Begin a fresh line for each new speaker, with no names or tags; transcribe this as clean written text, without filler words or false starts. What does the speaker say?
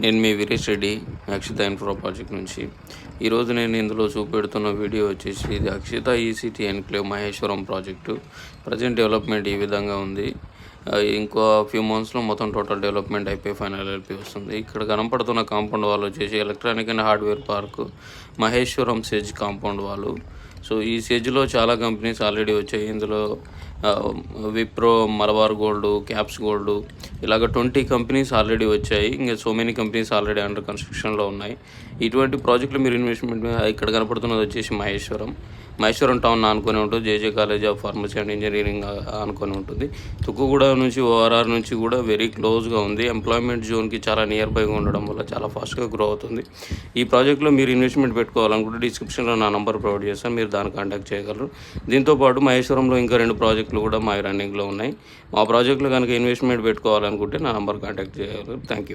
నేను మీ Veeresh Reddy, Akshita infra project నుంచి. ఈరోజు నేను ఇందులో చూపెడుతున్న వీడియో వచ్చేసి ఇది Akshita ECT enclave Maheshwaram project. Present development ఈ విధంగా ఉంది. ఇంకో ఫ్యూ మంత్స్లో మొత్తం టోటల్ డెవలప్మెంట్ అయిపోయి ఫైనల్ ఎల్పి వస్తుంది. ఇక్కడ కనపడుతున్న కాంపౌండ్ వాల్ వచ్చేసి electronic and hardware park Maheshwaram SEZ compound wall. So ఈ సెజ్లో చాలా కంపెనీస్ ఆల్రెడీ వచ్చాయి. ఇందులో విప్రో, మలబార్ గోల్డ్, క్యాప్స్ గోల్డ్ ఇలాగ 20 కంపెనీస్ ఆల్రెడీ వచ్చాయి. ఇంకా so many companies already under కన్స్ట్రక్షన్లో ఉన్నాయి. ఇటువంటి ప్రాజెక్టులు మీరు ఇన్వెస్ట్మెంట్ ఇక్కడ కనపడుతున్నది వచ్చేసి మహేశ్వరం టౌన్ ఆనుకొని ఉంటుంది. JJ college of pharmacy and engineering ఆనుకొని ఉంటుంది. తుక్కుగూడ నుంచి ఓఆర్ఆర్ నుంచి కూడా వెరీ క్లోజ్గా ఉంది. ఎంప్లాయ్మెంట్ జోన్కి చాలా నియర్ బైగా ఉండడం వల్ల చాలా ఫాస్ట్గా గ్రో అవుతుంది. ఈ ప్రాజెక్ట్లో మీరు ఇన్వెస్ట్మెంట్ పెట్టుకోవాలనుకుంటే డిస్క్రిప్షన్లో నా నంబర్ ప్రొవైడ్ చేస్తాను, మీరు దాన్ని కాంటాక్ట్ చేయగలరు. దీంతోపాటు మహేశ్వరంలో ఇంకా 2 ప్రాజెక్టులు కూడా మా రన్నింగ్లో ఉన్నాయి. మా ప్రాజెక్టులో కనుక ఇన్వెస్ట్మెంట్ పెట్టుకోవాలనుకుంటే నా నంబర్ కాంటాక్ట్ చేయగలరు. Thank you.